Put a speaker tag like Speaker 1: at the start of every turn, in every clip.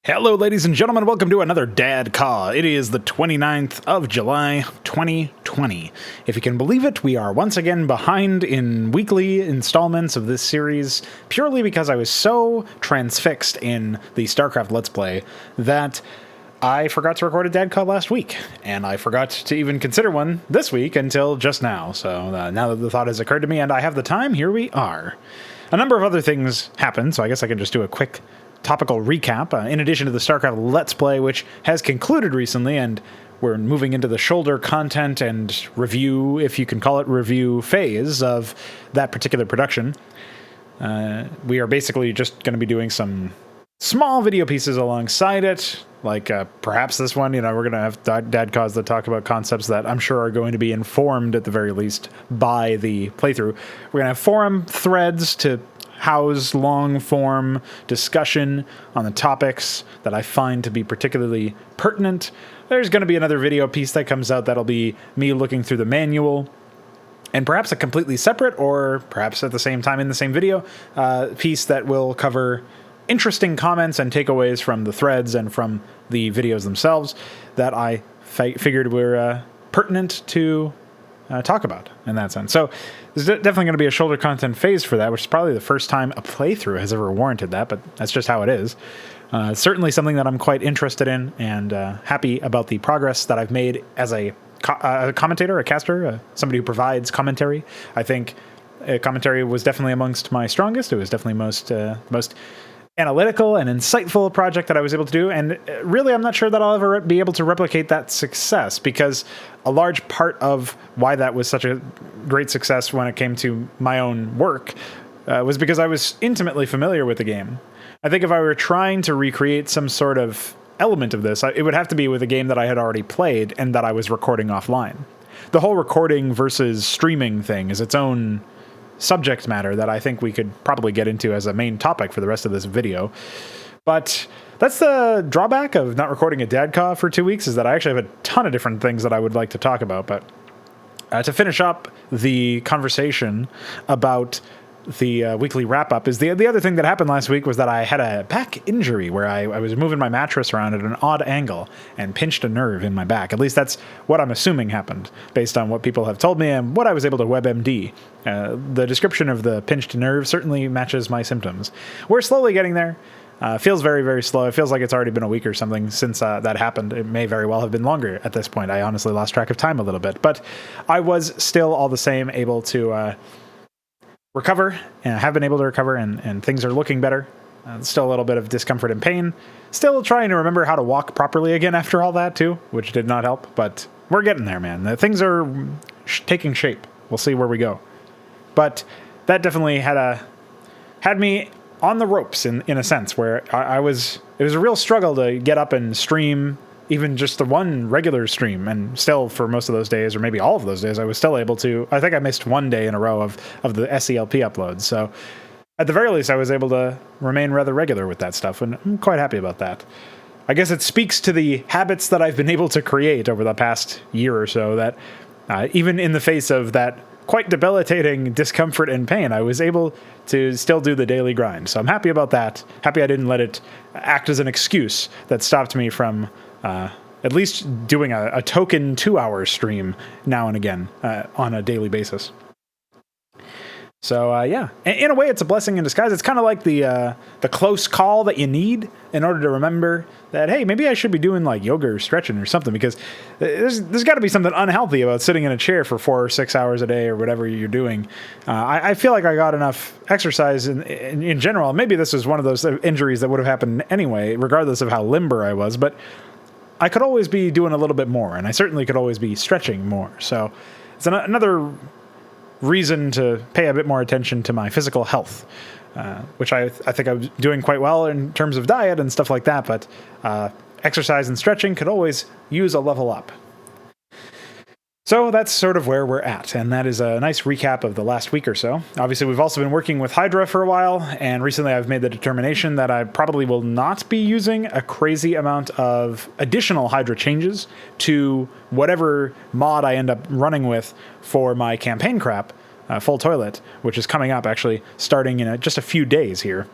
Speaker 1: Hello, ladies and gentlemen. Welcome to another DADCAW. It is the 29th of July, 2020. If you can believe it, we are once again behind in weekly installments of this series, purely because I was so transfixed in the StarCraft Let's Play that I forgot to record a DADCAW last week, and I forgot to even consider one this week until just now. So now that the thought has occurred to me and I have the time, here we are. A number of other things happened, so I guess I can just do a quick topical recap, in addition to the StarCraft Let's Play, which has concluded recently, and we're moving into the shoulder content and review, if you can call it review, phase of that particular production. We are basically just going to be doing some small video pieces alongside it, like perhaps this one. We're going to have DADCAWs that talk about concepts that I'm sure are going to be informed, at the very least, by the playthrough. We're going to have forum threads to house long-form discussion on the topics that I find to be particularly pertinent. There's going to be another video piece that comes out that'll be me looking through the manual, and perhaps a completely separate, or perhaps at the same time in the same video, piece that will cover interesting comments and takeaways from the threads and from the videos themselves that I figured were pertinent to talk about in that sense. So there's definitely going to be a shoulder content phase for that, which is probably the first time a playthrough has ever warranted that, but that's just how it is. Certainly something that I'm quite interested in, and happy about the progress that I've made as a commentator, a caster, somebody who provides commentary. I think commentary was definitely amongst my strongest. It was definitely most analytical and insightful project that I was able to do, and really I'm not sure that I'll ever be able to replicate that success, because a large part of why that was such a great success when it came to my own work was because I was intimately familiar with the game. I think if I were trying to recreate some sort of element of this, it would have to be with a game that I had already played and that I was recording offline. The whole recording versus streaming thing is its own subject matter that I think we could probably get into as a main topic for the rest of this video. But that's the drawback of not recording a DADCAW for 2 weeks, is that I actually have a ton of different things that I would like to talk about. But to finish up the conversation about the weekly wrap-up, is the other thing that happened last week was that I had a back injury where I was moving my mattress around at an odd angle and pinched a nerve in my back. At least that's what I'm assuming happened, based on what people have told me and what I was able to WebMD. The description of the pinched nerve certainly matches my symptoms. We're slowly getting there. Feels very, very slow. It feels like it's already been a week or something since that happened. It may very well have been longer at this point. I honestly lost track of time a little bit. But I was still all the same able to recover, and have been able to recover, and things are looking better. Still a little bit of discomfort and pain. Still trying to remember how to walk properly again after all that too, which did not help, but we're getting there, man. Things are taking shape. We'll see where we go. But that definitely had me on the ropes in a sense, where it was a real struggle to get up and stream even just the one regular stream, and still for most of those days, or maybe all of those days, I was still able to. I think I missed one day in a row of the SCLP uploads, so at the very least I was able to remain rather regular with that stuff, and I'm quite happy about that. I guess it speaks to the habits that I've been able to create over the past year or so, that even in the face of that quite debilitating discomfort and pain, I was able to still do the daily grind. So I'm happy about that. Happy I didn't let it act as an excuse that stopped me from at least doing a token 2-hour stream now and again on a daily basis. So yeah, in a way, it's a blessing in disguise. It's kind of like the close call that you need in order to remember that, hey, maybe I should be doing like yoga or stretching or something, because there's got to be something unhealthy about sitting in a chair for 4 or 6 hours a day or whatever you're doing. I feel like I got enough exercise in general. Maybe this is one of those injuries that would have happened anyway, regardless of how limber I was, but I could always be doing a little bit more, and I certainly could always be stretching more. So it's another reason to pay a bit more attention to my physical health, which I think I was doing quite well in terms of diet and stuff like that, but exercise and stretching could always use a level up. So that's sort of where we're at, and that is a nice recap of the last week or so. Obviously, we've also been working with Hydra for a while, and recently I've made the determination that I probably will not be using a crazy amount of additional Hydra changes to whatever mod I end up running with for my campaign crap, Full Toilet, which is coming up actually starting in just a few days here.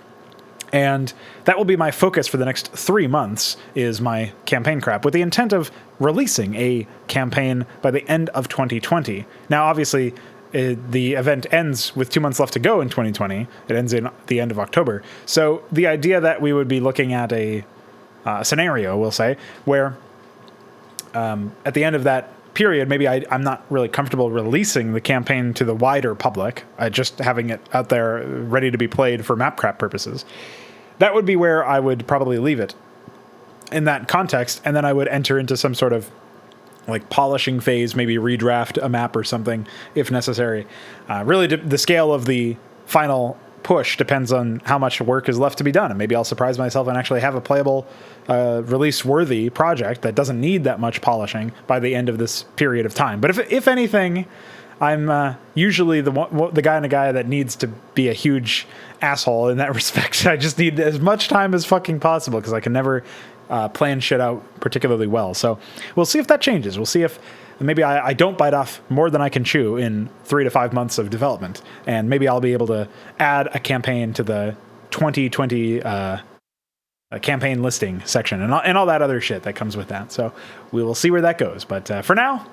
Speaker 1: And that will be my focus for the next 3 months, is my campaign crap, with the intent of releasing a campaign by the end of 2020. Now, obviously, the event ends with 2 months left to go in 2020. It ends in the end of October. So the idea that we would be looking at a scenario, we'll say, where at the end of that period, maybe I'm not really comfortable releasing the campaign to the wider public, just having it out there ready to be played for mapcraft purposes. That would be where I would probably leave it in that context, and then I would enter into some sort of like polishing phase, maybe redraft a map or something if necessary. Really, the scale of the final push depends on how much work is left to be done, and maybe I'll surprise myself and actually have a playable, release-worthy project that doesn't need that much polishing by the end of this period of time. But if anything, I'm usually the kind of guy that needs to be a huge asshole in that respect. I just need as much time as fucking possible because I can never plan shit out particularly well. So we'll see if that changes. We'll see if maybe I don't bite off more than I can chew in 3 to 5 months of development, and maybe I'll be able to add a campaign to the 2020 campaign listing section and all that other shit that comes with that. So we will see where that goes. But for now,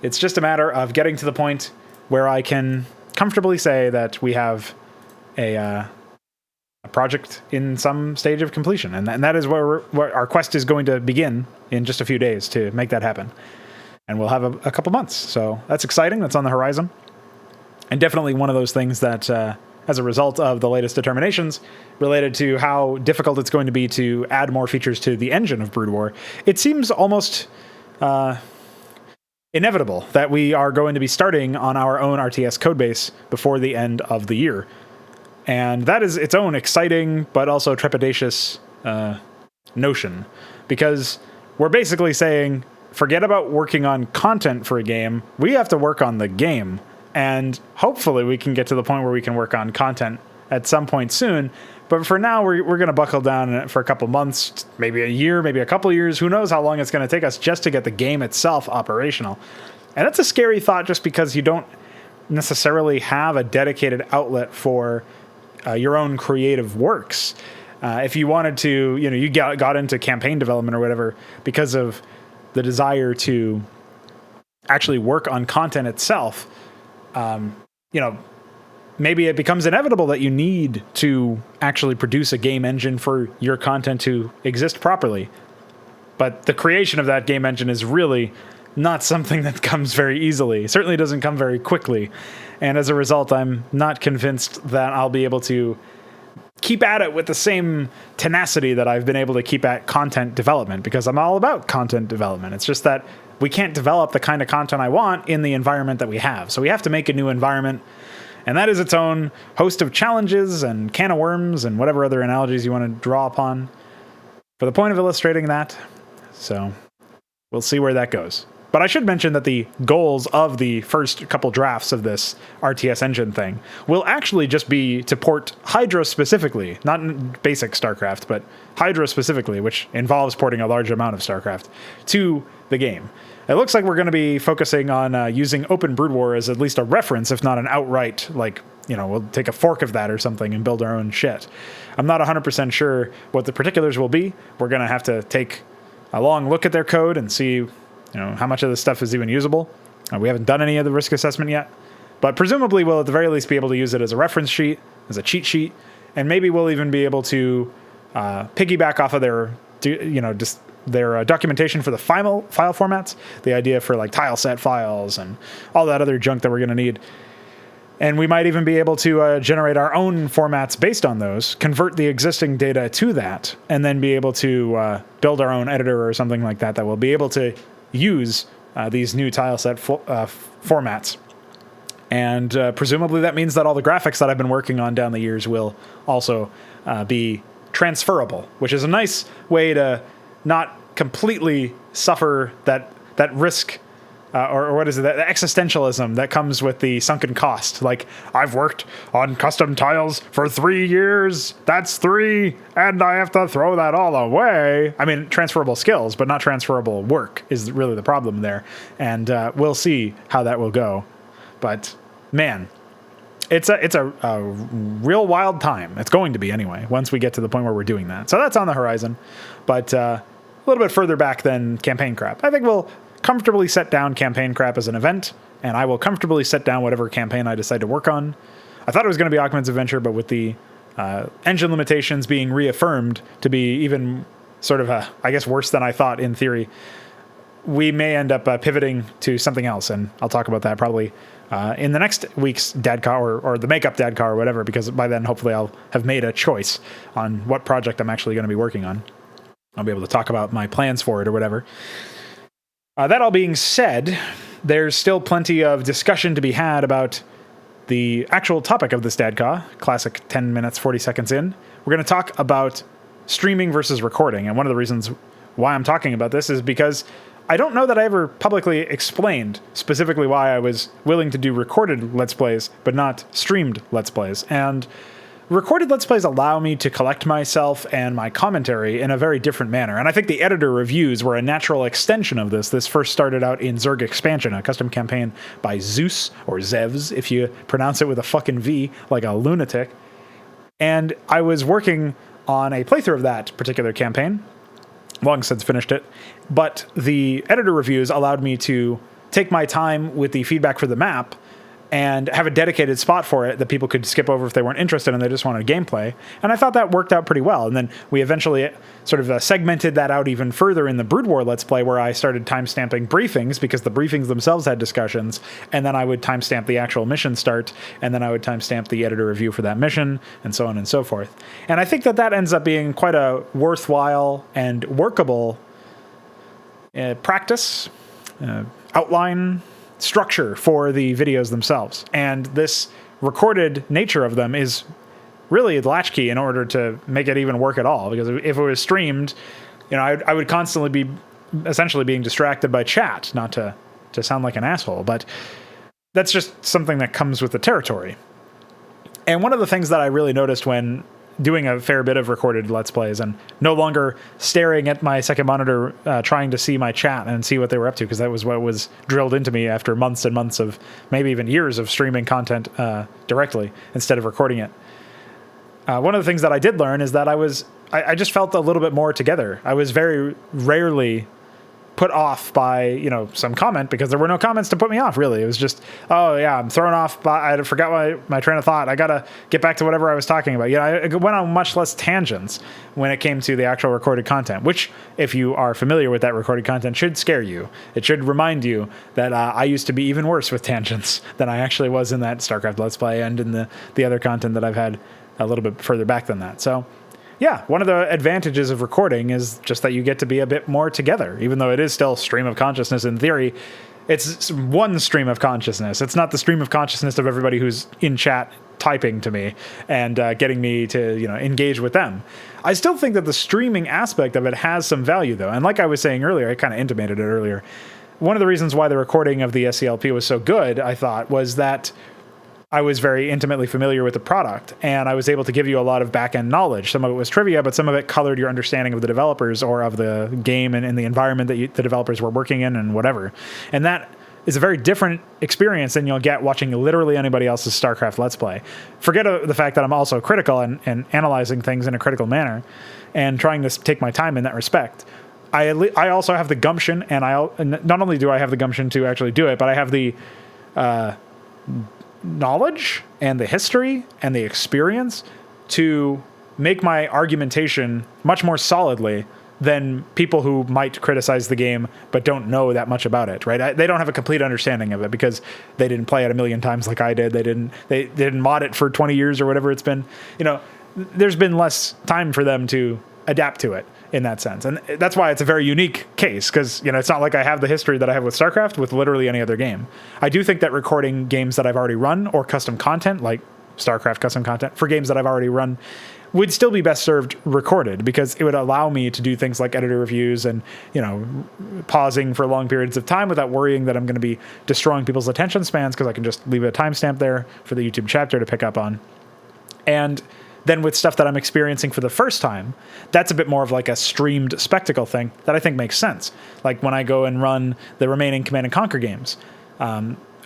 Speaker 1: it's just a matter of getting to the point where I can comfortably say that we have a project in some stage of completion, and that is where our quest is going to begin in just a few days to make that happen. And we'll have a couple months. So that's exciting. That's on the horizon. And definitely one of those things that, as a result of the latest determinations related to how difficult it's going to be to add more features to the engine of Brood War, it seems almost inevitable that we are going to be starting on our own RTS codebase before the end of the year. And that is its own exciting but also trepidatious notion, because we're basically saying, forget about working on content for a game. We have to work on the game. And hopefully we can get to the point where we can work on content at some point soon. But for now, we're going to buckle down for a couple months, maybe a year, maybe a couple years. Who knows how long it's going to take us just to get the game itself operational. And that's a scary thought, just because you don't necessarily have a dedicated outlet for your own creative works. If you wanted to, you got into campaign development or whatever because of the desire to actually work on content itself, maybe it becomes inevitable that you need to actually produce a game engine for your content to exist properly. But the creation of that game engine is really not something that comes very easily. It certainly doesn't come very quickly. And as a result, I'm not convinced that I'll be able to keep at it with the same tenacity that I've been able to keep at content development, because I'm all about content development. It's just that we can't develop the kind of content I want in the environment that we have. So we have to make a new environment, and that is its own host of challenges and can of worms and whatever other analogies you want to draw upon for the point of illustrating that. So we'll see where that goes. But I should mention that the goals of the first couple drafts of this RTS engine thing will actually just be to port Hydra specifically, not basic StarCraft, but Hydra specifically, which involves porting a large amount of StarCraft, to the game. It looks like we're going to be focusing on using Open Brood War as at least a reference, if not an outright, we'll take a fork of that or something and build our own shit. I'm not 100% sure what the particulars will be. We're going to have to take a long look at their code and see how much of this stuff is even usable. We haven't done any of the risk assessment yet, but presumably we'll at the very least be able to use it as a reference sheet, as a cheat sheet, and maybe we'll even be able to piggyback off of their documentation for the file formats, the idea for like tile set files and all that other junk that we're going to need. And we might even be able to generate our own formats based on those, convert the existing data to that, and then be able to build our own editor or something like that will be able to use these new tile set formats. And presumably that means that all the graphics that I've been working on down the years will also be transferable, which is a nice way to not completely suffer that risk or what is it, that existentialism that comes with the sunken cost. Like, I've worked on custom tiles for 3 years, that's 3, and I have to throw that all away. I mean, transferable skills, but not transferable work is really the problem there. And we'll see how that will go. But, man, it's a real wild time. It's going to be anyway, once we get to the point where we're doing that. So that's on the horizon, but a little bit further back than campaign crap. I think we'll comfortably set down campaign crap as an event, and I will comfortably set down whatever campaign I decide to work on. I thought it was going to be Ackman's Adventure, but with the engine limitations being reaffirmed to be even sort of, I guess, worse than I thought in theory, we may end up pivoting to something else, and I'll talk about that probably in the next week's DADCAW or the makeup DADCAW or whatever, because by then hopefully I'll have made a choice on what project I'm actually going to be working on. I'll be able to talk about my plans for it or whatever. That all being said, there's still plenty of discussion to be had about the actual topic of this DADCAW, classic 10 minutes, 40 seconds in. We're going to talk about streaming versus recording, and one of the reasons why I'm talking about this is because I don't know that I ever publicly explained specifically why I was willing to do recorded Let's Plays, but not streamed Let's Plays. And recorded Let's Plays allow me to collect myself and my commentary in a very different manner. And I think the editor reviews were a natural extension of this. This first started out in Zerg Expansion, a custom campaign by Zeus, or Zevs, if you pronounce it with a fucking V, like a lunatic. And I was working on a playthrough of that particular campaign. Long since finished it, but the editor reviews allowed me to take my time with the feedback for the map and have a dedicated spot for it that people could skip over if they weren't interested and they just wanted gameplay. And I thought that worked out pretty well. And then we eventually sort of segmented that out even further in the Brood War Let's Play, where I started timestamping briefings because the briefings themselves had discussions. And then I would timestamp the actual mission start, and then I would timestamp the editor review for that mission, and so on and so forth. And I think that that ends up being quite a worthwhile and workable practice, outline, structure for the videos themselves. And this recorded nature of them is really the latchkey in order to make it even work at all. Because if it was streamed, you know, I would constantly be essentially being distracted by chat, not to sound like an asshole, but that's just something that comes with the territory. And one of the things that I really noticed when doing a fair bit of recorded Let's Plays and no longer staring at my second monitor trying to see my chat and see what they were up to, because that was what was drilled into me after months and months of, maybe even years of streaming content directly instead of recording it. One of the things that I did learn is that I just felt a little bit more together. I was very rarely put off by, you know, some comment, because there were no comments to put me off, really. It was just, oh yeah, I'm thrown off by, I forgot my train of thought. I gotta get back to whatever I was talking about. You know, I went on much less tangents when it came to the actual recorded content, which, if you are familiar with that recorded content, should scare you. It should remind you that I used to be even worse with tangents than I actually was in that StarCraft Let's Play and in the other content that I've had a little bit further back than that. So yeah, one of the advantages of recording is just that you get to be a bit more together, even though it is still stream of consciousness in theory. It's one stream of consciousness. It's not the stream of consciousness of everybody who's in chat typing to me and getting me to, you know, engage with them. I still think that the streaming aspect of it has some value, though. And like I was saying earlier, I kind of intimated it earlier. One of the reasons why the recording of the SCLP was so good, I thought, was that I was very intimately familiar with the product, and I was able to give you a lot of back-end knowledge. Some of it was trivia, but some of it colored your understanding of the developers or of the game and the environment that the developers were working in and whatever. And that is a very different experience than you'll get watching literally anybody else's StarCraft Let's Play. Forget the fact that I'm also critical and analyzing things in a critical manner and trying to take my time in that respect. I also have the gumption, and not only do I have the gumption to actually do it, but I have the knowledge and the history and the experience to make my argumentation much more solidly than people who might criticize the game but don't know that much about it, right? They don't have a complete understanding of it because they didn't play it a million times like I did. They didn't mod it for 20 years or whatever it's been. You know, there's been less time for them to adapt to it in that sense. And that's why it's a very unique case, because, you know, it's not like I have the history that I have with StarCraft with literally any other game. I do think that recording games that I've already run or custom content, like StarCraft custom content for games that I've already run, would still be best served recorded, because it would allow me to do things like editor reviews and, you know, pausing for long periods of time without worrying that I'm going to be destroying people's attention spans, because I can just leave a timestamp there for the YouTube chapter to pick up on. And then with stuff that I'm experiencing for the first time, that's a bit more of like a streamed spectacle thing that I think makes sense. Like when I go and run the remaining Command & Conquer games,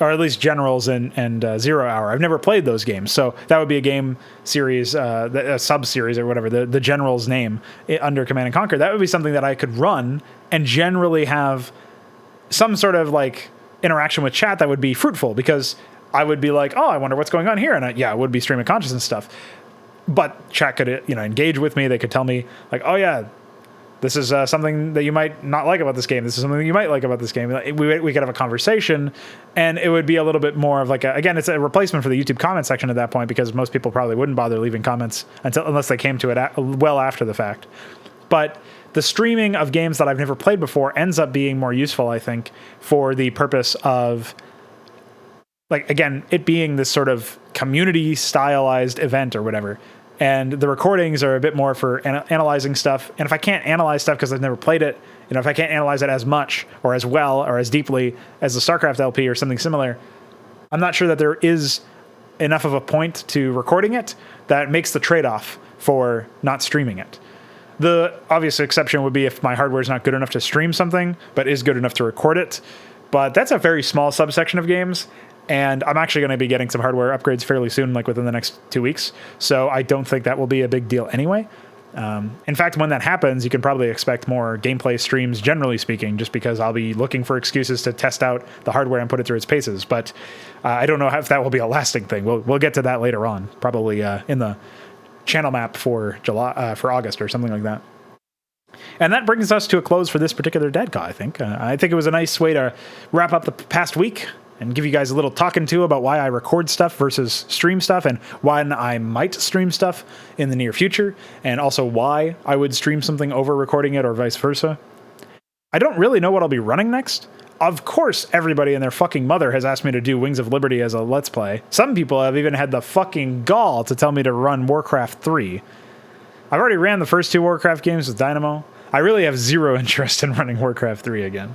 Speaker 1: or at least Generals and 0 Hour. I've never played those games, so that would be a game series, a sub-series or whatever, the General's name under Command & Conquer. That would be something that I could run and generally have some sort of like interaction with chat that would be fruitful, because I would be like, oh, I wonder what's going on here. And I would be stream of consciousness stuff. But chat could, engage with me. They could tell me like, oh yeah, this is something that you might not like about this game. This is something that you might like about this game. We could have a conversation, and it would be a little bit more of like, again, it's a replacement for the YouTube comment section at that point, because most people probably wouldn't bother leaving comments unless they came to it well after the fact. But the streaming of games that I've never played before ends up being more useful, I think, for the purpose of, like, again, it being this sort of community stylized event or whatever. And the recordings are a bit more for analyzing stuff. And if I can't analyze stuff because I've never played it, if I can't analyze it as much or as well or as deeply as the StarCraft LP or something similar, I'm not sure that there is enough of a point to recording it that makes the trade-off for not streaming it. The obvious exception would be if my hardware is not good enough to stream something, but is good enough to record it. But that's a very small subsection of games. And I'm actually going to be getting some hardware upgrades fairly soon, like within the next 2 weeks. So I don't think that will be a big deal anyway. In fact, when that happens, you can probably expect more gameplay streams, generally speaking, just because I'll be looking for excuses to test out the hardware and put it through its paces. But I don't know if that will be a lasting thing. We'll get to that later on, probably in the channel map for for August or something like that. And that brings us to a close for this particular DADCAW, I think. I think it was a nice way to wrap up the past week and give you guys a little talking to about why I record stuff versus stream stuff, and when I might stream stuff in the near future, and also why I would stream something over recording it or vice versa. I don't really know what I'll be running next. Of course, everybody and their fucking mother has asked me to do Wings of Liberty as a Let's Play. Some people have even had the fucking gall to tell me to run Warcraft 3. I've already ran the first 2 Warcraft games with Dynamo. I really have zero interest in running Warcraft 3 again.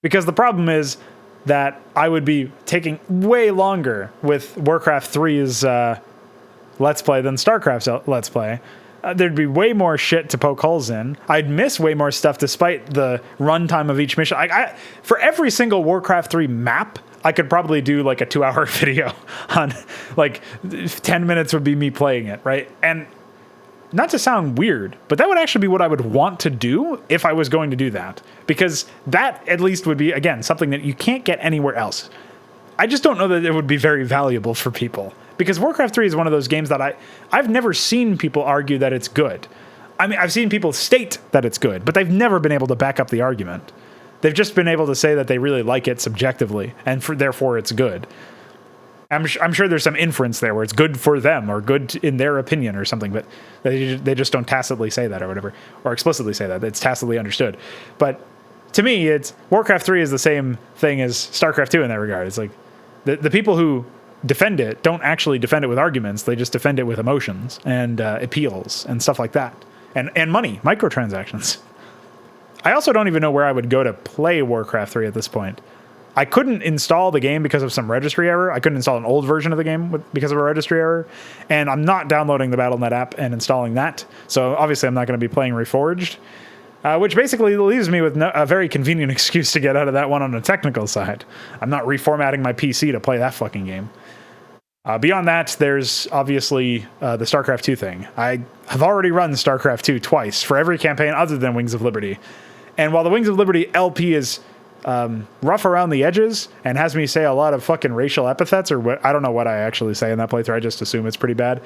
Speaker 1: Because the problem is that I would be taking way longer with Warcraft 3's Let's Play than StarCraft's Let's Play. There'd be way more shit to poke holes in. I'd miss way more stuff despite the runtime of each mission. For every single Warcraft 3 map, I could probably do like a 2-hour video on, like, 10 minutes would be me playing it, right? And not to sound weird, but that would actually be what I would want to do if I was going to do that. Because that at least would be, again, something that you can't get anywhere else. I just don't know that it would be very valuable for people. Because Warcraft 3 is one of those games that I've never seen people argue that it's good. I mean, I've seen people state that it's good, but they've never been able to back up the argument. They've just been able to say that they really like it subjectively, and therefore it's good. I'm sure there's some inference there where it's good for them or good in their opinion or something, but they just don't tacitly say that or whatever, or explicitly say that. It's tacitly understood. But to me, it's Warcraft 3 is the same thing as StarCraft 2 in that regard. It's like the people who defend it don't actually defend it with arguments. They just defend it with emotions and appeals and stuff like that. And money, microtransactions. I also don't even know where I would go to play Warcraft 3 at this point. I couldn't install the game because of some registry error. I couldn't install an old version of the game because of a registry error. And I'm not downloading the Battle.net app and installing that. So obviously I'm not going to be playing Reforged, which basically leaves me with a very convenient excuse to get out of that one on the technical side. I'm not reformatting my PC to play that fucking game. Beyond that, there's obviously the StarCraft 2 thing. I have already run StarCraft 2 twice for every campaign other than Wings of Liberty. And while the Wings of Liberty LP is rough around the edges and has me say a lot of fucking racial epithets, or what, I don't know what I actually say in that playthrough. I just assume it's pretty bad.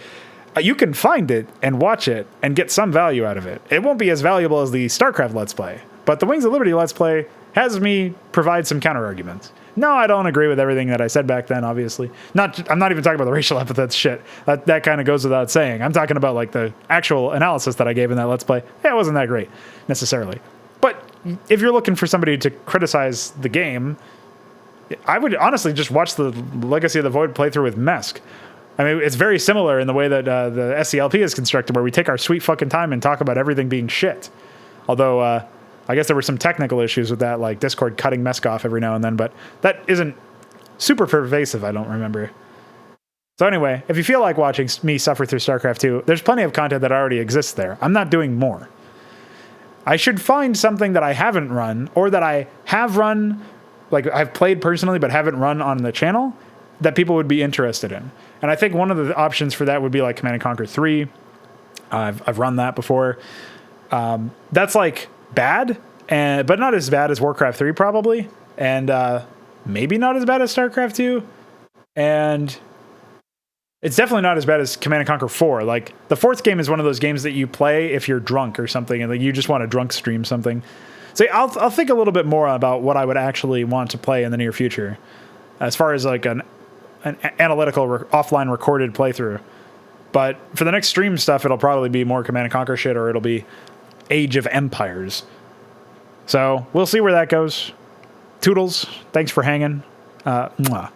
Speaker 1: You can find it and watch it and get some value out of it. It won't be as valuable as the StarCraft Let's Play, but the Wings of Liberty Let's Play has me provide some counter arguments. No, I don't agree with everything that I said back then, obviously. I'm not even talking about the racial epithets shit. That kind of goes without saying. I'm talking about like the actual analysis that I gave in that Let's Play. Yeah, it wasn't that great, necessarily. But if you're looking for somebody to criticize the game, I would honestly just watch the Legacy of the Void playthrough with Mesk. I mean, it's very similar in the way that the SCLP is constructed, where we take our sweet fucking time and talk about everything being shit. Although, I guess there were some technical issues with that, like Discord cutting Mesk off every now and then, but that isn't super pervasive, I don't remember. So anyway, if you feel like watching me suffer through StarCraft 2, there's plenty of content that already exists there. I'm not doing more. I should find something that I haven't run, or that I have run, like I've played personally but haven't run on the channel that people would be interested in. And I think one of the options for that would be like Command & Conquer 3. I've run that before. That's like bad, but not as bad as Warcraft 3 probably, and maybe not as bad as StarCraft 2, and it's definitely not as bad as Command & Conquer 4. Like, the fourth game is one of those games that you play if you're drunk or something, and like you just want to drunk stream something. So I'll think a little bit more about what I would actually want to play in the near future, as far as like an analytical offline recorded playthrough. But for the next stream stuff, it'll probably be more Command & Conquer shit, or it'll be Age of Empires. So we'll see where that goes. Toodles, thanks for hanging. Mwah.